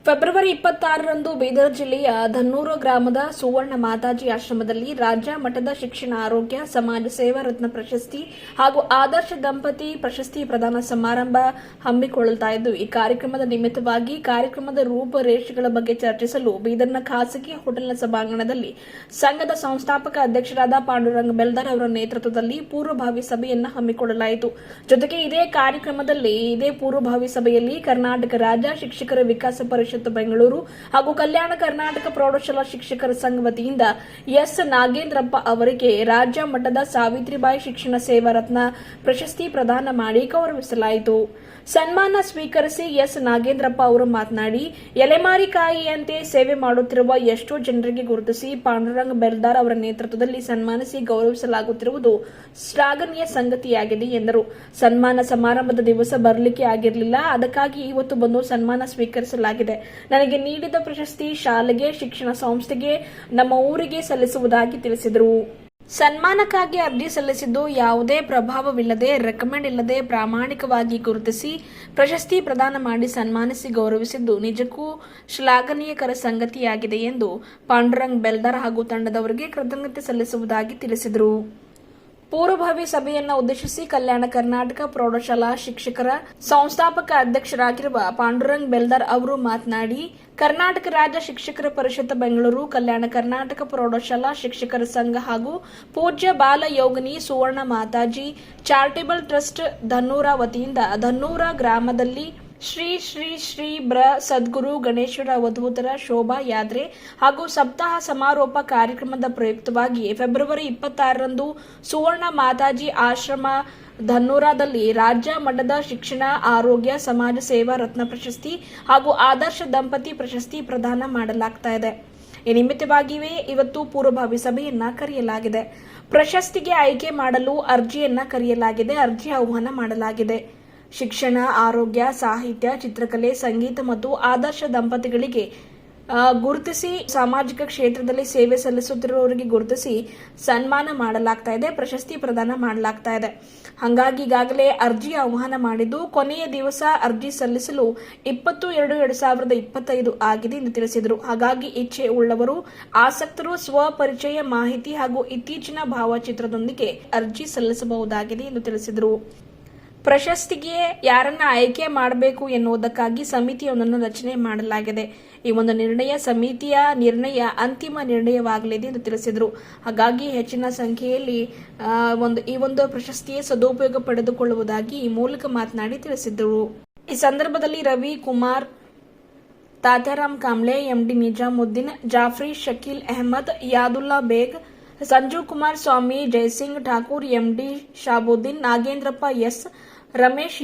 February 26ರಂದು Bidar ಜಿಲ್ಲೆಯ ಧನ್ನೂರು ಗ್ರಾಮದ ಸುವರ್ಣ ಮಾತಾಜಿ ಆಶ್ರಮದಲ್ಲಿ ರಾಜ್ಯ ಮಟ್ಟದ ಶಿಕ್ಷಣ ಆರೋಗ್ಯ ಸಮಾಜ ಸೇವಾ ರತ್ನ ಪ್ರಶಸ್ತಿ ಹಾಗೂ ಆದರ್ಶ ದಂಪತಿ ಪ್ರಶಸ್ತಿ ಪ್ರದಾನ ಸಮಾರಂಭ ಹಮ್ಮಿಕೊಳ್ಳಲಾಯಿತು. ಈ ಕಾರ್ಯಕ್ರಮದ ನಿಮಿತ್ತವಾಗಿ ಕಾರ್ಯಕ್ರಮದ ರೂಪರೇಷೆಗಳ ಬಗ್ಗೆ ಚರ್ಚಿಸಲು ಬೀದರ್ನ ಖಾಸಗಿ ಹೋಟೆಲ್ನ ಸಭಾಂಗಣದಲ್ಲಿ ಸಂಘದ ಸಂಸ್ಥಾಪಕ ಅಧ್ಯಕ್ಷರಾದ ಪಾಂಡುರಂಗ ಬೆಲ್ದಾರ್ ಅವರ ನೇತೃತ್ವದಲ್ಲಿ ಪೂರ್ವಭಾವಿ ಸಭೆಯನ್ನು ಹಮ್ಮಿಕೊಳ್ಳಲಾಯಿತು. ಜೊತೆಗೆ ಇದೇ ಪೂರ್ವಭಾವಿ ಸಭೆಯಲ್ಲಿ ಕರ್ನಾಟಕ ರಾಜ್ಯ ಶಿಕ್ಷಕರ ವಿಕಾಸ ಪರಿಷತ್ ಬೆಂಗಳೂರು ಹಾಗೂ ಕಲ್ಯಾಣ ಕರ್ನಾಟಕ ಪ್ರೌಢಶಾಲಾ ಶಿಕ್ಷಕರ ಸಂಘ ವತಿಯಿಂದ ಎಸ್ ನಾಗೇಂದ್ರಪ್ಪ ಅವರಿಗೆ ರಾಜ್ಯ ಮಟ್ಟದ ಸಾವಿತ್ರಿಬಾಯಿ ಶಿಕ್ಷಣ ಸೇವಾ ರತ್ನ ಪ್ರಶಸ್ತಿ ಪ್ರದಾನ ಮಾಡಿ ಗೌರವಿಸಲಾಯಿತು. ಸನ್ಮಾನ ಸ್ವೀಕರಿಸಿ ಎಸ್ ನಾಗೇಂದ್ರಪ್ಪ ಅವರು ಮಾತನಾಡಿ, ಎಲೆಮಾರಿಕಾಯಿಯಂತೆ ಸೇವೆ ಮಾಡುತ್ತಿರುವ ಎಷ್ಟೋ ಜನರಿಗೆ ಗುರುತಿಸಿ ಪಾಂಡುರಂಗ ಬೆಲ್ದಾರ್ ಅವರ ನೇತೃತ್ವದಲ್ಲಿ ಸನ್ಮಾನಿಸಿ ಗೌರವಿಸಲಾಗುತ್ತಿರುವುದು ಶ್ಲಾಘನೀಯ ಸಂಗತಿಯಾಗಿದೆ ಎಂದರು. ಸನ್ಮಾನ ಸಮಾರಂಭದ ದಿವಸ ಬರಲಿಕ್ಕೆ ಆಗಿರಲಿಲ್ಲ, ಅದಕ್ಕಾಗಿ ಇವತ್ತು ಬಂದು ಸನ್ಮಾನ ಸ್ವೀಕರಿಸಲಾಗಿದೆ. ನನಗೆ ನೀಡಿದ ಪ್ರಶಸ್ತಿ ಶಾಲೆಗೆ, ಶಿಕ್ಷಣ ಸಂಸ್ಥೆಗೆ, ನಮ್ಮ ಊರಿಗೆ ಸಲ್ಲಿಸುವುದಾಗಿ ತಿಳಿಸಿದರು. ಸನ್ಮಾನಕ್ಕಾಗಿ ಅರ್ಜಿ ಸಲ್ಲಿಸಿದ್ದು ಯಾವುದೇ ಪ್ರಭಾವವಿಲ್ಲದೆ, ರೆಕಮೆಂಡ್ ಇಲ್ಲದೆ ಪ್ರಾಮಾಣಿಕವಾಗಿ ಗುರುತಿಸಿ ಪ್ರಶಸ್ತಿ ಪ್ರದಾನ ಮಾಡಿ ಸನ್ಮಾನಿಸಿ ಗೌರವಿಸಿದ್ದು ನಿಜಕ್ಕೂ ಶ್ಲಾಘನೀಯಕರ ಸಂಗತಿಯಾಗಿದೆ ಎಂದು ಪಾಂಡುರಂಗ್ ಬೆಲ್ದಾರ್ ಹಾಗೂ ತಂಡದವರಿಗೆ ಕೃತಜ್ಞತೆ ಸಲ್ಲಿಸುವುದಾಗಿ ತಿಳಿಸಿದರು. ಪೂರ್ವಭಾವಿ ಸಭೆಯನ್ನು ಉದ್ದೇಶಿಸಿ ಕಲ್ಯಾಣ ಕರ್ನಾಟಕ ಪ್ರೌಢಶಾಲಾ ಶಿಕ್ಷಕರ ಸಂಸ್ಥಾಪಕ ಅಧ್ಯಕ್ಷರಾಗಿರುವ ಪಾಂಡುರಂಗ್ ಬೆಲ್ದಾರ್ ಅವರು ಮಾತನಾಡಿ, ಕರ್ನಾಟಕ ರಾಜ್ಯ ಶಿಕ್ಷಕರ ಪರಿಷತ್ ಬೆಂಗಳೂರು, ಕಲ್ಯಾಣ ಕರ್ನಾಟಕ ಪ್ರೌಢಶಾಲಾ ಶಿಕ್ಷಕರ ಸಂಘ ಹಾಗೂ ಪೂಜ್ಯ ಬಾಲ ಯೋಗಿನಿ ಸುವರ್ಣ ಮಾತಾಜಿ ಚಾರಿಟೇಬಲ್ ಟ್ರಸ್ಟ್ ಧನ್ನೂರ ವತಿಯಿಂದ ಧನ್ನೂರ ಗ್ರಾಮದಲ್ಲಿ ಶ್ರೀ ಶ್ರೀ ಶ್ರೀ ಬ್ರ ಸದ್ಗುರು ಗಣೇಶ್ವರ ಅವಧೂತರ ಶೋಭಾ ಯಾತ್ರೆ ಹಾಗೂ ಸಪ್ತಾಹ ಸಮಾರೋಪ ಕಾರ್ಯಕ್ರಮದ ಪ್ರಯುಕ್ತವಾಗಿ ಫೆಬ್ರವರಿ 26ರಂದು ಸುವರ್ಣ ಮಾತಾಜಿ ಆಶ್ರಮ ಧನ್ನೂರದಲ್ಲಿ ರಾಜ್ಯ ಮಟ್ಟದ ಶಿಕ್ಷಣ ಆರೋಗ್ಯ ಸಮಾಜ ಸೇವಾ ರತ್ನ ಪ್ರಶಸ್ತಿ ಹಾಗೂ ಆದರ್ಶ ದಂಪತಿ ಪ್ರಶಸ್ತಿ ಪ್ರದಾನ ಮಾಡಲಾಗುತ್ತಿದೆ. ಈ ನಿಮಿತ್ತವಾಗಿಯೇ ಇವತ್ತು ಪೂರ್ವಭಾವಿ ಸಭೆಯನ್ನ ಕರೆಯಲಾಗಿದೆ. ಪ್ರಶಸ್ತಿಗೆ ಆಯ್ಕೆ ಮಾಡಲು ಅರ್ಜಿಯನ್ನ ಕರೆಯಲಾಗಿದೆ. ಅರ್ಜಿ ಆಹ್ವಾನ ಮಾಡಲಾಗಿದೆ. ಶಿಕ್ಷಣ, ಆರೋಗ್ಯ, ಸಾಹಿತ್ಯ, ಚಿತ್ರಕಲೆ, ಸಂಗೀತ ಮತ್ತು ಆದರ್ಶ ದಂಪತಿಗಳಿಗೆ ಗುರುತಿಸಿ ಸಾಮಾಜಿಕ ಕ್ಷೇತ್ರದಲ್ಲಿ ಸೇವೆ ಸಲ್ಲಿಸುತ್ತಿರುವವರಿಗೆ ಗುರುತಿಸಿ ಸನ್ಮಾನ ಮಾಡಲಾಗ್ತಾ ಇದೆ, ಪ್ರಶಸ್ತಿ ಪ್ರದಾನ ಮಾಡಲಾಗ್ತಾ ಇದೆ. ಹಾಗಾಗಿ ಈಗಾಗಲೇ ಅರ್ಜಿ ಆಹ್ವಾನ ಮಾಡಿದ್ದು ಕೊನೆಯ ದಿವಸ ಅರ್ಜಿ ಸಲ್ಲಿಸಲು 20/2/2025 ಆಗಿದೆ ಎಂದು ತಿಳಿಸಿದರು. ಹಾಗಾಗಿ ಇಚ್ಛೆ ಉಳ್ಳವರು ಆಸಕ್ತರು ಸ್ವಪರಿಚಯ ಮಾಹಿತಿ ಹಾಗೂ ಇತ್ತೀಚಿನ ಭಾವಚಿತ್ರದೊಂದಿಗೆ ಅರ್ಜಿ ಸಲ್ಲಿಸಬಹುದಾಗಿದೆ ಎಂದು ತಿಳಿಸಿದರು. ಪ್ರಶಸ್ತಿಗೆ ಯಾರನ್ನ ಆಯ್ಕೆ ಮಾಡಬೇಕು ಎನ್ನುವುದಕ್ಕಾಗಿ ಸಮಿತಿಯೊಂದನ್ನು ರಚನೆ ಮಾಡಲಾಗಿದೆ. ಈ ಒಂದು ಸಮಿತಿಯ ನಿರ್ಣಯ ಅಂತಿಮ ನಿರ್ಣಯವಾಗಲಿದೆ ಎಂದು ತಿಳಿಸಿದರು. ಹಾಗಾಗಿ ಹೆಚ್ಚಿನ ಸಂಖ್ಯೆಯಲ್ಲಿ ಈ ಒಂದು ಪ್ರಶಸ್ತಿಯ ಸದುಪಯೋಗ ಪಡೆದುಕೊಳ್ಳುವುದಾಗಿ ಈ ಮೂಲಕ ಮಾತನಾಡಿ ತಿಳಿಸಿದರು. ಈ ಸಂದರ್ಭದಲ್ಲಿ Ravi Kumar, Tatyaram Kamble, MD Nizamuddin, Jafri, Shakeel Ahmed, Yadullah Baig, Sanjeev Kumar Swamy, Jaisingh Thakur, MD Shabuddin, Nagendrappa S, Ramesh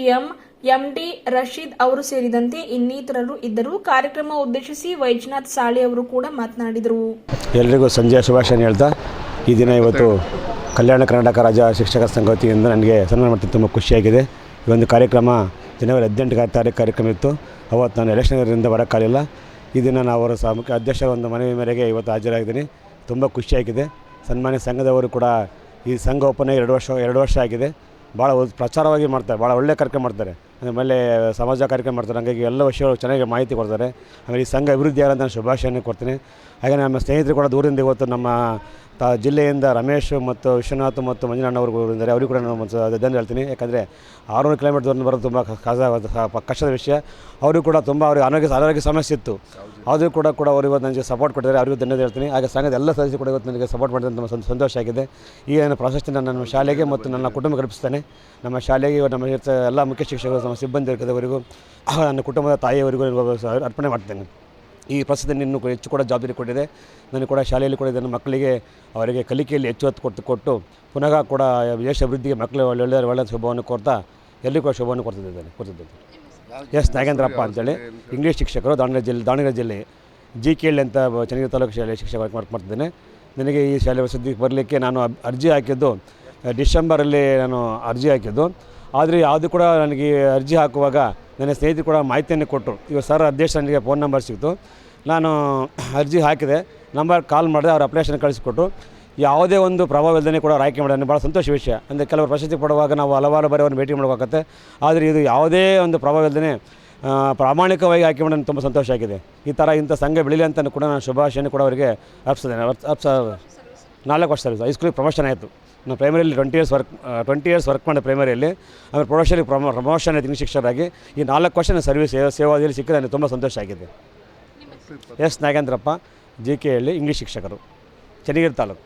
MD Rasheed ಅವರು ಸೇರಿದಂತೆ ಇನ್ನಿತರರು ಇದ್ದರು. ಕಾರ್ಯಕ್ರಮ ಉದ್ದೇಶಿಸಿ ವೈಜನಾಥ್ ಸಾಳಿ ಅವರು ಕೂಡ ಮಾತನಾಡಿದರು. ಎಲ್ಲರಿಗೂ ಸಂಜೆಯ ಶುಭಾಶಯ ಹೇಳ್ತಾ, ಈ ದಿನ ಇವತ್ತು ಕಲ್ಯಾಣ ಕರ್ನಾಟಕ ರಾಜ್ಯ ಶಿಕ್ಷಕರ ಸಂಘ ವತಿಯಿಂದ ನನಗೆ ಸನ್ಮಾನ ಮಾಡ್ತೀನಿ. ತುಂಬ ಖುಷಿಯಾಗಿದೆ. ಈ ಒಂದು ಕಾರ್ಯಕ್ರಮ ಜನವರಿ 18 ಕಾರ್ಯಕ್ರಮ ಇತ್ತು. ಅವತ್ತು ನಾನು ಎಲೆಕ್ಷನ್ನಿಂದ ಬರೋಕ್ಕಾಗಲಿಲ್ಲ. ಈ ದಿನ ನಾವು ಅವರ ಮುಖ್ಯ ಅಧ್ಯಕ್ಷರ ಒಂದು ಮನವಿ ಮೇರೆಗೆ ಇವತ್ತು ಹಾಜರಾಗಿದ್ದೀನಿ. ತುಂಬ ಖುಷಿಯಾಗಿದೆ. ಸನ್ಮಾನ್ಯ ಸಂಘದವರು ಕೂಡ ಈ ಸಂಘ ಓಪನ್ 2 ವರ್ಷ ಆಗಿದೆ. ಭಾಳ ಪ್ರಚಾರವಾಗಿ ಮಾಡ್ತಾರೆ, ಭಾಳ ಒಳ್ಳೆಯ ಕಾರ್ಯಕ್ರಮ ಮಾಡ್ತಾರೆ. ಆಮೇಲೆ ಸಮಾಜ ಕಾರ್ಯಕ್ರಮ ಮಾಡ್ತಾರೆ. ಹಾಗಾಗಿ ಎಲ್ಲ ವಿಷಯಗಳು ಚೆನ್ನಾಗಿ ಮಾಹಿತಿ ಕೊಡ್ತಾರೆ. ಆಮೇಲೆ ಈ ಸಂಘ ಅಭಿವೃದ್ಧಿ ಆಗಲ್ಲ ನಾನು ಶುಭಾಶಯನ ಕೊಡ್ತೀನಿ. ಹಾಗೆ ನಮ್ಮ ಸ್ನೇಹಿತರು ಕೂಡ ದೂರದಿಂದ ಇವತ್ತು ನಮ್ಮ ಜಿಲ್ಲೆಯಿಂದ ರಮೇಶ್ ಮತ್ತು ವಿಶ್ವನಾಥ್ ಮತ್ತು ಮಂಜುನಾಥ್ ಅವರು ಇದ್ದಾರೆ. ಅವರಿಗೂ ಕೂಡ ನಾನು ಧನ್ಯವಾದ ಹೇಳ್ತೀನಿ. ಯಾಕಂದರೆ 600 ಕಿಲೋಮೀಟರ್ ದೂರ ಬರೋದು ತುಂಬ ಕಷ್ಟದ ವಿಷಯ. ಅವರಿಗೂ ಕೂಡ ತುಂಬ ಅವ್ರಿಗೆ ಆರೋಗ್ಯ ಸಮಸ್ಯೆ ಇತ್ತು. ಆದರೂ ಕೂಡ ಅವರು ಇವತ್ತು ನನಗೆ ಸಪೋರ್ಟ್ ಕೊಟ್ಟಿದ್ದಾರೆ. ಅವರಿಗೂ ಧನ್ಯವಾದ ಹೇಳ್ತೀನಿ. ಹಾಗೆ ಸಂಘದ ಎಲ್ಲ ಸದಸ್ಯರು ಕೂಡ ಇವತ್ತು ನನಗೆ ಸಪೋರ್ಟ್ ಮಾಡಿದ್ರೆ ತುಂಬ ಸಂತೋಷ ಆಗಿದೆ. ಈ ನನ್ನ ಪ್ರಶಸ್ತಿನ ನನ್ನ ಶಾಲೆಗೆ ಮತ್ತು ನನ್ನ ಕುಟುಂಬ ಕಲ್ಪಿಸ್ತೇನೆ. ನಮ್ಮ ಶಾಲೆಗೆ ನಮ್ಮ ಎಲ್ಲ ಮುಖ್ಯ ಶಿಕ್ಷಕರು, ನಮ್ಮ ಸಿಬ್ಬಂದಿ ವರ್ಗದವರಿಗೂ, ನನ್ನ ಕುಟುಂಬದ ತಾಯಿಯವರಿಗೂ ಅರ್ಪಣೆ ಮಾಡ್ತೇನೆ. ಈ ಪ್ರಶಸ್ತಿ ಇನ್ನೂ ಹೆಚ್ಚು ಕೂಡ ಜವಾಬ್ದಾರಿ ಕೊಟ್ಟಿದೆ. ನನಗೆ ಕೂಡ ಶಾಲೆಯಲ್ಲಿ ಕೂಡ ಇದನ್ನು ಮಕ್ಕಳಿಗೆ ಅವರಿಗೆ ಕಲಿಕೆಯಲ್ಲಿ ಹೆಚ್ಚು ಹೊತ್ತು ಕೊಟ್ಟು ಪುನಃ ಕೂಡ ದೇಶ ಅಭಿವೃದ್ಧಿಗೆ ಮಕ್ಕಳು ಒಳ್ಳೆಯ ಶುಭವನ್ನು ಕೋರ್ತಾ ಎಲ್ಲರಿಗೂ ಕೂಡ ಶುಭವನ್ನು ಕೊಡ್ತಿದ್ದೇನೆ. ಎಸ್ ನಾಗೇಂದ್ರಪ್ಪ ಅಂತೇಳಿ ಇಂಗ್ಲೀಷ್ ಶಿಕ್ಷಕರು, ದಾವಣಗೆರೆ ಜಿಲ್ಲೆ GKL ಅಂತ ಚನ್ನಗಿರಿ ತಾಲೂಕು ಶಾಲೆ ಶಿಕ್ಷಕ ವರ್ಕ್ ಮಾಡ್ತಿದ್ದೇನೆ. ನನಗೆ ಈ ಶಾಲೆ ವಸತಿ ಬರಲಿಕ್ಕೆ ನಾನು ಅರ್ಜಿ ಹಾಕಿದ್ದು ಡಿಸೆಂಬರಲ್ಲಿ ಅರ್ಜಿ ಹಾಕಿದ್ದು. ಆದರೆ ಯಾವುದು ಕೂಡ ನನಗೆ ಅರ್ಜಿ ಹಾಕುವಾಗ ನನ್ನ ಸ್ನೇಹಿತರು ಕೂಡ ಮಾಹಿತಿಯನ್ನು ಕೊಟ್ಟರು. ಈಗ ಸರ್ ಅಧ್ಯಕ್ಷ ನನಗೆ ಫೋನ್ ನಂಬರ್ ಸಿಕ್ತು. ನಾನು ಅರ್ಜಿ ಹಾಕಿದೆ, ನಂಬರ್ ಕಾಲ್ ಮಾಡಿದೆ, ಅವ್ರ ಅಪ್ಲಿಕೇಶನ್ ಕಳಿಸಿಕೊಟ್ಟು ಯಾವುದೇ ಒಂದು ಪ್ರಭಾವ ಇಲ್ಲದೇ ಕೂಡ ಆಯ್ಕೆ ಮಾಡೋದು ಭಾಳ ಸಂತೋಷ ವಿಷಯ. ಅಂದರೆ ಕೆಲವರು ಪ್ರಶಸ್ತಿ ಪಡುವಾಗ ನಾವು ಹಲವಾರು ಬಾರಿ ಅವ್ರನ್ನ ಭೇಟಿ ಮಾಡಬೇಕಾಗತ್ತೆ. ಆದರೆ ಇದು ಯಾವುದೇ ಒಂದು ಪ್ರಭಾವ ಇಲ್ಲದೇ ಪ್ರಾಮಾಣಿಕವಾಗಿ ಆಯ್ಕೆ ಮಾಡಿ ನನಗೆ ತುಂಬ ಸಂತೋಷ ಆಗಿದೆ. ಈ ಥರ ಇಂಥ ಸಂಘ ಬೆಳೀಲಿ ಅಂತ ಕೂಡ ನಾನು ಶುಭಾಶಯನ ಕೂಡ ಅವರಿಗೆ ಅರ್ಪಿಸಿದ್ದೇನೆ. 4 ವರ್ಷ ಸರ್ವಿಸ್, ಹೈಸ್ಕೂಲಿಗೆ ಪ್ರಮೋಷನ್ ಆಯಿತು. ನಾನು ಪ್ರೈಮರಿಯಲ್ಲಿ 20 ಇಯರ್ಸ್ ವರ್ಕ್ ಮಾಡಿದೆ ಪ್ರೈಮರಿಯಲ್ಲಿ. ಆಮೇಲೆ ಪ್ರೊಫೆಷನಿಗೆ ಪ್ರಮೋಷನ್ ಆಯಿತು ಇಂಗ್ಲೀಷ್ ಶಿಕ್ಷಕರಾಗಿ. ಈ 4 ವರ್ಷ ನಾನು ಸರ್ವಿಸ್ ಸೇವಾದಲ್ಲಿ ಸಿಕ್ಕಿದೆ, ನನಗೆ ತುಂಬ ಸಂತೋಷ ಆಗಿದೆ. ಎಸ್ ನಾಗೇಂದ್ರಪ್ಪ, JKಹಳ್ಳಿ, ಇಂಗ್ಲೀಷ್ ಶಿಕ್ಷಕರು, ಚನ್ನಗಿರಿ ತಾಲೂಕು.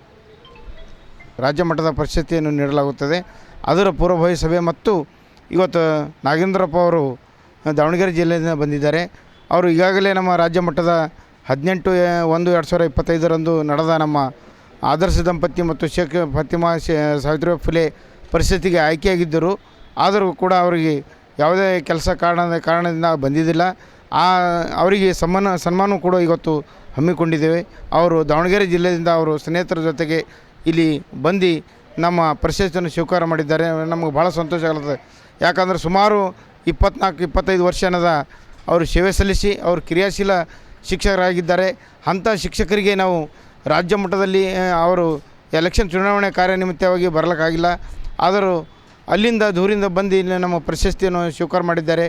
ರಾಜ್ಯ ಮಟ್ಟದ ಪ್ರಶಸ್ತಿಯನ್ನು ನೀಡಲಾಗುತ್ತದೆ. ಅದರ ಪೂರ್ವಭಾವಿ ಸಭೆ ಮತ್ತು ಇವತ್ತು ನಾಗೇಂದ್ರಪ್ಪ ಅವರು ದಾವಣಗೆರೆ ಜಿಲ್ಲೆಯಿಂದ ಬಂದಿದ್ದಾರೆ. ಅವರು ಈಗಾಗಲೇ ನಮ್ಮ ರಾಜ್ಯ ಮಟ್ಟದ 18/1/2025 ನಡೆದ ನಮ್ಮ ಆದರ್ಶ ದಂಪತಿ ಮತ್ತು ಶೇಖ್ ಫಾತಿಮಾ ಸಾವಿತ್ರಿಬಾಯಿ ಫುಲೆ ಪ್ರಶಸ್ತಿಗೆ ಆಯ್ಕೆಯಾಗಿದ್ದರು. ಆದರೂ ಕೂಡ ಅವರಿಗೆ ಯಾವುದೇ ಕೆಲಸ ಕಾರಣದಿಂದ ಬಂದಿದ್ದಿಲ್ಲ. ಅವರಿಗೆ ಸನ್ಮಾನ ಕೂಡ ಇವತ್ತು ಹಮ್ಮಿಕೊಂಡಿದ್ದೇವೆ. ಅವರು ದಾವಣಗೆರೆ ಜಿಲ್ಲೆಯಿಂದ ಅವರು ಸ್ನೇಹಿತರ ಜೊತೆಗೆ ಇಲ್ಲಿ ಬಂದು ನಮ್ಮ ಪ್ರಶಸ್ತಿಯನ್ನು ಸ್ವೀಕಾರ ಮಾಡಿದ್ದಾರೆ. ನಮಗೆ ಭಾಳ ಸಂತೋಷ ಆಗುತ್ತದೆ. ಯಾಕಂದರೆ ಸುಮಾರು 24-25 ವರ್ಷ ಅವರು ಸೇವೆ ಸಲ್ಲಿಸಿ ಅವರು ಕ್ರಿಯಾಶೀಲ ಶಿಕ್ಷಕರಾಗಿದ್ದಾರೆ. ಅಂಥ ಶಿಕ್ಷಕರಿಗೆ ನಾವು ರಾಜ್ಯ ಮಟ್ಟದಲ್ಲಿ ಅವರು ಎಲೆಕ್ಷನ್ ಚುನಾವಣೆ ಕಾರ್ಯನಿಮಿತ್ತವಾಗಿ ಬರಲಿಕ್ಕಾಗಿಲ್ಲ. ಆದರೂ ಅಲ್ಲಿಂದ ದೂರಿಂದ ಬಂದು ಇಲ್ಲಿ ನಮ್ಮ ಪ್ರಶಸ್ತಿಯನ್ನು ಸ್ವೀಕಾರ ಮಾಡಿದ್ದಾರೆ.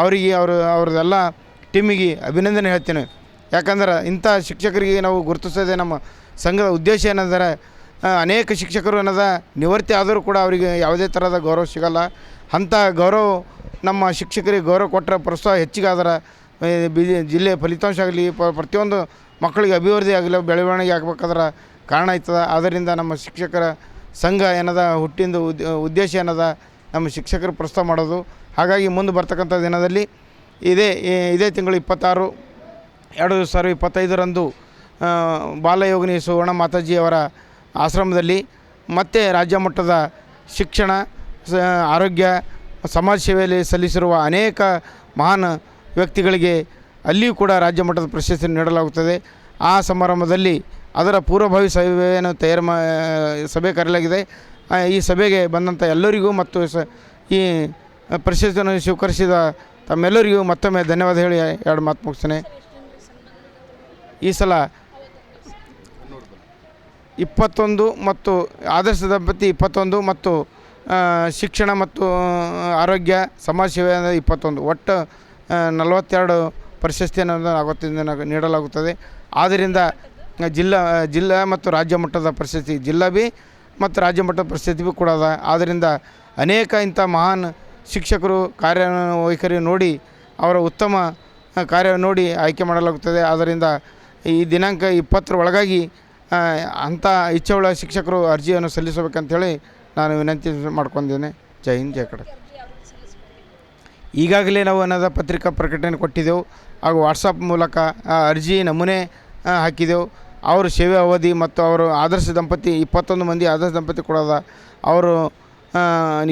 ಅವರಿಗೆ ಅವ್ರದ್ದೆಲ್ಲ ಟೀಮಿಗೆ ಅಭಿನಂದನೆ ಹೇಳ್ತೇನೆ. ಯಾಕಂದ್ರೆ ಇಂಥ ಶಿಕ್ಷಕರಿಗೆ ನಾವು ಗುರುತಿಸೋದೇ ನಮ್ಮ ಸಂಘದ ಉದ್ದೇಶ ಏನಂದರೆ ಅನೇಕ ಶಿಕ್ಷಕರು ನಿವೃತ್ತಿ ಆದರೂ ಕೂಡ ಅವರಿಗೆ ಯಾವುದೇ ಥರದ ಗೌರವ ಸಿಗಲ್ಲ. ಅಂಥ ಗೌರವ ನಮ್ಮ ಶಿಕ್ಷಕರಿಗೆ ಗೌರವ ಕೊಟ್ಟರೆ ಪ್ರೋತ್ಸಾಹ ಹೆಚ್ಚಿಗಾದ್ರೆ ಜಿಲ್ಲೆ ಫಲಿತಾಂಶ ಆಗಲಿ ಪ್ರತಿಯೊಂದು ಮಕ್ಕಳಿಗೆ ಅಭಿವೃದ್ಧಿ ಆಗಲಿ ಬೆಳವಣಿಗೆ ಆಗಬೇಕಾದ್ರೆ ಕಾರಣ ಆಯ್ತದೆ. ಆದ್ದರಿಂದ ನಮ್ಮ ಶಿಕ್ಷಕರ ಸಂಘ ಹುಟ್ಟಿದ ಉದ್ದೇಶ ನಮ್ಮ ಶಿಕ್ಷಕರು ಪ್ರೋತ್ಸಾಹ ಮಾಡೋದು. ಹಾಗಾಗಿ ಮುಂದೆ ಬರ್ತಕ್ಕಂಥ ದಿನದಲ್ಲಿ ಇದೇ ತಿಂಗಳು 26/2/2025 ಬಾಲಯೋಗಿನಿ ಸುವರ್ಣ ಮಾತಾಜಿಯವರ ಆಶ್ರಮದಲ್ಲಿ ಮತ್ತೆ ರಾಜ್ಯ ಮಟ್ಟದ ಶಿಕ್ಷಣ, ಆರೋಗ್ಯ, ಸಮಾಜ ಸೇವೆಯಲ್ಲಿ ಸಲ್ಲಿಸಿರುವ ಅನೇಕ ಮಹಾನ್ ವ್ಯಕ್ತಿಗಳಿಗೆ ಅಲ್ಲಿಯೂ ಕೂಡ ರಾಜ್ಯ ಮಟ್ಟದ ಪ್ರಶಸ್ತಿ ನೀಡಲಾಗುತ್ತದೆ. ಆ ಸಮಾರಂಭದಲ್ಲಿ ಅದರ ಪೂರ್ವಭಾವಿ ಸಭೆಯನ್ನು ಸಭೆ ಕರೆಯಲಾಗಿದೆ. ಈ ಸಭೆಗೆ ಬಂದಂಥ ಎಲ್ಲರಿಗೂ ಮತ್ತು ಈ ಪ್ರಶಸ್ತಿಯನ್ನು ಸ್ವೀಕರಿಸಿದ ತಮ್ಮೆಲ್ಲರಿಗೂ ಮತ್ತೊಮ್ಮೆ ಧನ್ಯವಾದ ಹೇಳಿ 2 ಮಾತು ಮುಗಿಸ್ತೇನೆ. ಈ ಸಲ 21 ಮತ್ತು ಆದರ್ಶ ದಂಪತಿ 21 ಮತ್ತು ಶಿಕ್ಷಣ ಮತ್ತು ಆರೋಗ್ಯ ಸಮಾಜ ಸೇವೆ 21 ಒಟ್ಟು 42 ಪ್ರಶಸ್ತಿಯನ್ನು ನೀಡಲಾಗುತ್ತದೆ. ಆದ್ದರಿಂದ ಜಿಲ್ಲಾ ಮತ್ತು ರಾಜ್ಯ ಮಟ್ಟದ ಪ್ರಶಸ್ತಿ ಜಿಲ್ಲಾ ಬಿ ಮತ್ತು ರಾಜ್ಯ ಮಟ್ಟದ ಪ್ರಶಸ್ತಿ ಬಿ ಕೂಡ ಅದ. ಆದ್ದರಿಂದ ಅನೇಕ ಇಂಥ ಮಹಾನ್ ಶಿಕ್ಷಕರು ಕಾರ್ಯವೈಖರಿ ನೋಡಿ ಅವರ ಉತ್ತಮ ಕಾರ್ಯ ನೋಡಿ ಆಯ್ಕೆ ಮಾಡಲಾಗುತ್ತದೆ. ಆದ್ದರಿಂದ ಈ ದಿನಾಂಕ 20 ಒಳಗಾಗಿ ಅಂಥ ಇಚ್ಛೆಯುಳ್ಳ ಶಿಕ್ಷಕರು ಅರ್ಜಿಯನ್ನು ಸಲ್ಲಿಸಬೇಕಂತೇಳಿ ನಾನು ವಿನಂತಿ ಮಾಡ್ಕೊಂಡಿದ್ದೇನೆ. ಜೈ ಹಿಂದ್, ಜೈ ಕನ್ನಡ. ಈಗಾಗಲೇ ನಾವು ಪತ್ರಿಕಾ ಪ್ರಕಟಣೆ ಕೊಟ್ಟಿದ್ದೆವು ಹಾಗೂ ವಾಟ್ಸಪ್ ಮೂಲಕ ಅರ್ಜಿ ನಮೂನೆ ಹಾಕಿದೆವು. ಅವರು ಸೇವೆ ಅವಧಿ ಮತ್ತು ಅವರು ಆದರ್ಶ ದಂಪತಿ 21 ಮಂದಿ ಆದರ್ಶ ದಂಪತಿ ಕೊಡೋದ. ಅವರು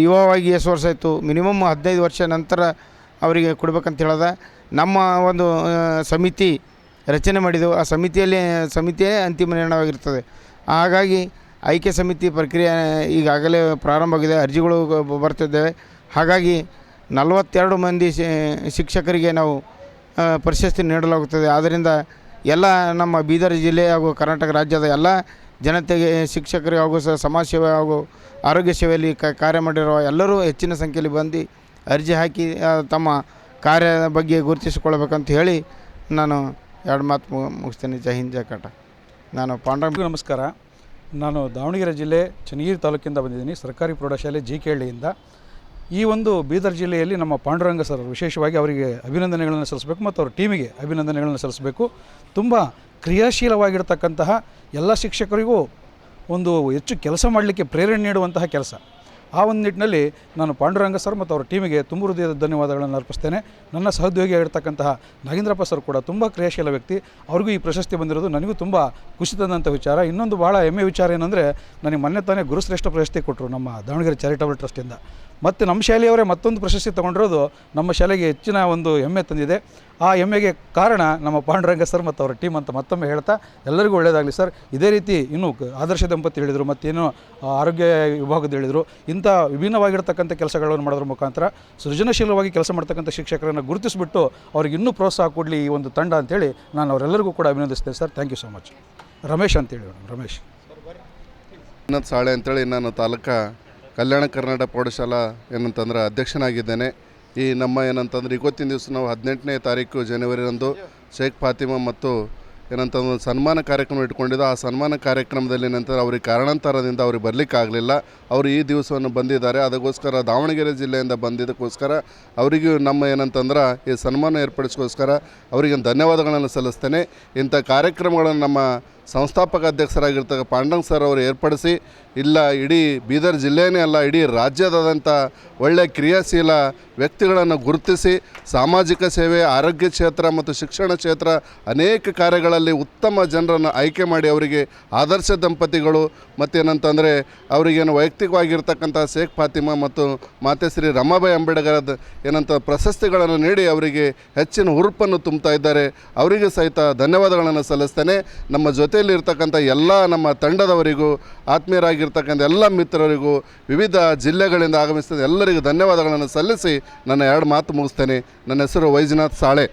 ಯುವವಾಗಿ ಎಷ್ಟು ವರ್ಷ ಆಯಿತು, ಮಿನಿಮಮ್ 15 ವರ್ಷ ನಂತರ ಅವರಿಗೆ ಕೊಡಬೇಕಂತ ಹೇಳೋದ. ನಮ್ಮ ಒಂದು ಸಮಿತಿ ರಚನೆ ಮಾಡಿದೆವು. ಆ ಸಮಿತಿಯೇ ಅಂತಿಮ ನಿರ್ಣಯವಾಗಿರ್ತದೆ. ಹಾಗಾಗಿ ಆಯ್ಕೆ ಸಮಿತಿ ಪ್ರಕ್ರಿಯೆ ಈಗಾಗಲೇ ಪ್ರಾರಂಭವಾಗಿದೆ. ಅರ್ಜಿಗಳು ಬರ್ತಿದ್ದೇವೆ. ಹಾಗಾಗಿ 42 ಮಂದಿ ಶಿಕ್ಷಕರಿಗೆ ನಾವು ಪ್ರಶಸ್ತಿ ನೀಡಲಾಗುತ್ತದೆ. ಆದ್ದರಿಂದ ಎಲ್ಲ ನಮ್ಮ ಬೀದರ್ ಜಿಲ್ಲೆ ಹಾಗೂ ಕರ್ನಾಟಕ ರಾಜ್ಯದ ಎಲ್ಲ ಜನತೆಗೆ ಶಿಕ್ಷಕರು ಹಾಗೂ ಸಮಾಜ ಸೇವೆ ಹಾಗೂ ಆರೋಗ್ಯ ಸೇವೆಯಲ್ಲಿ ಕಾರ್ಯ ಮಾಡಿರುವ ಎಲ್ಲರೂ ಹೆಚ್ಚಿನ ಸಂಖ್ಯೆಯಲ್ಲಿ ಬಂದು ಅರ್ಜಿ ಹಾಕಿ ತಮ್ಮ ಕಾರ್ಯದ ಬಗ್ಗೆ ಗುರುತಿಸಿಕೊಳ್ಬೇಕಂತ ಹೇಳಿ ನಾನು 2 ಮಾತು ಮುಗಿಸ್ತೇನೆ. ಜೈ ಹಿಂದ್, ಜೈ ಕನ್ನಡ. ನಾನು ಪಾಂಡುರಂಗ. ನಮಸ್ಕಾರ. ನಾನು ದಾವಣಗೆರೆ ಜಿಲ್ಲೆ ಚನ್ನಗಿರಿ ತಾಲೂಕಿಂದ ಬಂದಿದ್ದೀನಿ, ಸರ್ಕಾರಿ ಪ್ರೌಢಶಾಲೆ JKಹಳ್ಳಿಯಿಂದ. ಈ ಒಂದು ಬೀದರ್ ಜಿಲ್ಲೆಯಲ್ಲಿ ನಮ್ಮ ಪಾಂಡುರಂಗ ಸರ್ ವಿಶೇಷವಾಗಿ ಅವರಿಗೆ ಅಭಿನಂದನೆಗಳನ್ನು ಸಲ್ಲಿಸಬೇಕು ಮತ್ತು ಅವ್ರ ಟೀಮಿಗೆ ಅಭಿನಂದನೆಗಳನ್ನು ಸಲ್ಲಿಸಬೇಕು. ತುಂಬ ಕ್ರಿಯಾಶೀಲವಾಗಿರ್ತಕ್ಕಂತಹ ಎಲ್ಲ ಶಿಕ್ಷಕರಿಗೂ ಒಂದು ಹೆಚ್ಚು ಕೆಲಸ ಮಾಡಲಿಕ್ಕೆ ಪ್ರೇರಣೆ ನೀಡುವಂತಹ ಕೆಲಸ. ಆ ಒಂದು ನಿಟ್ಟಿನಲ್ಲಿ ನಾನು ಪಾಂಡುರಂಗ ಸರ್ ಮತ್ತು ಅವರ ಟೀಮಿಗೆ ತುಂಬ ಹೃದಯದ ಧನ್ಯವಾದಗಳನ್ನು ಅರ್ಪಿಸ್ತೇನೆ. ನನ್ನ ಸಹೋದ್ಯೋಗಿಯಾಗಿರ್ತಕ್ಕಂತಹ ನಾಗೇಂದ್ರಪ್ಪ ಸರ್ ಕೂಡ ತುಂಬ ಕ್ರಿಯಾಶೀಲ ವ್ಯಕ್ತಿ. ಅವ್ರಿಗೂ ಈ ಪ್ರಶಸ್ತಿ ಬಂದಿರೋದು ನನಗೂ ತುಂಬ ಖುಷಿ ತಂದಂಥ ವಿಚಾರ. ಇನ್ನೊಂದು ಭಾಳ ಹೆಮ್ಮೆ ವಿಚಾರ ಏನಂದರೆ, ನನಗೆ ಮೊನ್ನೆ ತಾನೇ ಗುರುಶ್ರೇಷ್ಠ ಪ್ರಶಸ್ತಿ ಕೊಟ್ಟರು ನಮ್ಮ ದಾವಣಗೆರೆ ಚಾರಿಟಬಲ್ ಟ್ರಸ್ಟಿಂದ. ಮತ್ತು ನಮ್ಮ ಶಾಲೆಯವರೇ ಮತ್ತೊಂದು ಪ್ರಶಸ್ತಿ ತೊಗೊಂಡಿರೋದು ನಮ್ಮ ಶಾಲೆಗೆ ಹೆಚ್ಚಿನ ಒಂದು ಹೆಮ್ಮೆ ತಂದಿದೆ. ಆ ಹೆಮ್ಮೆಗೆ ಕಾರಣ ನಮ್ಮ ಪಾಂಡುರಂಗ ಸರ್ ಮತ್ತು ಅವರ ಟೀಮ್ ಅಂತ ಮತ್ತೊಮ್ಮೆ ಹೇಳ್ತಾ ಎಲ್ಲರಿಗೂ ಒಳ್ಳೆಯದಾಗಲಿ ಸರ್. ಇದೇ ರೀತಿ ಇನ್ನೂ ಆದರ್ಶ ದಂಪತಿ ಹೇಳಿದರು, ಮತ್ತೇನು ಆರೋಗ್ಯ ವಿಭಾಗದ ಹೇಳಿದರು. ಇಂಥ ವಿಭಿನ್ನವಾಗಿರ್ತಕ್ಕಂಥ ಕೆಲಸಗಳನ್ನು ಮಾಡೋದ್ರ ಮುಖಾಂತರ ಸೃಜನಶೀಲವಾಗಿ ಕೆಲಸ ಮಾಡ್ತಕ್ಕಂಥ ಶಿಕ್ಷಕರನ್ನು ಗುರುತಿಸಿಬಿಟ್ಟು ಅವ್ರಿಗೆ ಇನ್ನೂ ಪ್ರೋತ್ಸಾಹ ಕೊಡಲಿ ಈ ಒಂದು ತಂಡ ಅಂತೇಳಿ ನಾನು ಅವರೆಲ್ಲರಿಗೂ ಕೂಡ ಅಭಿನಂದಿಸ್ತೇನೆ sir. Thank you so much. Ramesh ಅಂತೇಳಿ. ರಮೇಶ್ ಉನ್ನತ ಶಾಲೆ ಅಂತೇಳಿ ನಾನು ತಾಲೂಕಾ ಕಲ್ಯಾಣ ಕರ್ನಾಟಕ ಪ್ರೌಢಶಾಲಾ ಏನಂತಂದ್ರೆ ಅಧ್ಯಕ್ಷನಾಗಿದ್ದೇನೆ. ಈ ನಮ್ಮ ಏನಂತಂದರೆ ಇವತ್ತಿನ ದಿವಸ ನಾವು 18ನೇ ತಾರೀಕು ಜನವರಿರಂದು ಶೇಖ್ ಫಾತಿಮಾ ಮತ್ತು ಏನಂತಂದ್ರೆ ಒಂದು ಸನ್ಮಾನ ಕಾರ್ಯಕ್ರಮ ಇಟ್ಕೊಂಡಿದ್ದು. ಆ ಸನ್ಮಾನ ಕಾರ್ಯಕ್ರಮದಲ್ಲಿ ಏನಂತಂದ್ರೆ ಅವ್ರಿಗೆ ಕಾರಣಾಂತರದಿಂದ ಅವ್ರಿಗೆ ಬರಲಿಕ್ಕಾಗಲಿಲ್ಲ. ಅವರು ಈ ದಿವಸವನ್ನು ಬಂದಿದ್ದಾರೆ. ಅದಕ್ಕೋಸ್ಕರ ದಾವಣಗೆರೆ ಜಿಲ್ಲೆಯಿಂದ ಬಂದಿದ್ದಕ್ಕೋಸ್ಕರ ಅವರಿಗೂ ನಮ್ಮ ಏನಂತಂದ್ರೆ ಈ ಸನ್ಮಾನ ಏರ್ಪಡಿಸೋಸ್ಕರ ಅವರಿಗೆ ಧನ್ಯವಾದಗಳನ್ನು ಸಲ್ಲಿಸ್ತೇನೆ. ಇಂಥ ಕಾರ್ಯಕ್ರಮಗಳನ್ನು ನಮ್ಮ ಸಂಸ್ಥಾಪಕ ಅಧ್ಯಕ್ಷರಾಗಿರ್ತಕ್ಕ ಪಾಂಡರಂಗ್ ಸರ್ ಅವರು ಏರ್ಪಡಿಸಿ ಇಲ್ಲ ಇಡೀ ಬೀದರ್ ಜಿಲ್ಲೆಯೇ ಅಲ್ಲ ಇಡೀ ರಾಜ್ಯದಾದಂಥ ಒಳ್ಳೆಯ ಕ್ರಿಯಾಶೀಲ ವ್ಯಕ್ತಿಗಳನ್ನು ಗುರುತಿಸಿ ಸಾಮಾಜಿಕ ಸೇವೆ, ಆರೋಗ್ಯ ಕ್ಷೇತ್ರ ಮತ್ತು ಶಿಕ್ಷಣ ಕ್ಷೇತ್ರ ಅನೇಕ ಕಾರ್ಯಗಳಲ್ಲಿ ಉತ್ತಮ ಜನರನ್ನು ಆಯ್ಕೆ ಮಾಡಿ ಅವರಿಗೆ ಆದರ್ಶ ದಂಪತಿಗಳು ಮತ್ತೇನಂತಂದರೆ ಅವರಿಗೇನು ವೈಯಕ್ತಿಕವಾಗಿರ್ತಕ್ಕಂಥ ಶೇಖ್ ಫಾತಿಮಾ ಮತ್ತು ಮಾತೆ ಶ್ರೀ ರಮಾಬಾಯಿ ಅಂಬೇಡ್ಕರ್ ಏನಂತ ಪ್ರಶಸ್ತಿಗಳನ್ನು ನೀಡಿ ಅವರಿಗೆ ಹೆಚ್ಚಿನ ಹುರುಪನ್ನು ತುಂಬ್ತಾ ಇದ್ದಾರೆ. ಅವರಿಗೆ ಸಹಿತ ಧನ್ಯವಾದಗಳನ್ನು ಸಲ್ಲಿಸ್ತೇನೆ. ನಮ್ಮ ಜೊತೆಯಲ್ಲಿರ್ತಕ್ಕಂಥ ಎಲ್ಲ ನಮ್ಮ ತಂಡದವರಿಗೂ, ಆತ್ಮೀಯರಾಗಿರ್ತಕ್ಕಂಥ ಎಲ್ಲ ಮಿತ್ರರಿಗೂ, ವಿವಿಧ ಜಿಲ್ಲೆಗಳಿಂದ ಆಗಮಿಸಿದ ಎಲ್ಲರಿಗೂ ಧನ್ಯವಾದಗಳನ್ನು ಸಲ್ಲಿಸಿ ನನ್ನ 2 ಮಾತು ಮುಗಿಸ್ತೇನೆ. ನನ್ನ ಹೆಸರು ವೈಜನಾಥ್ ಸಾಳೆ.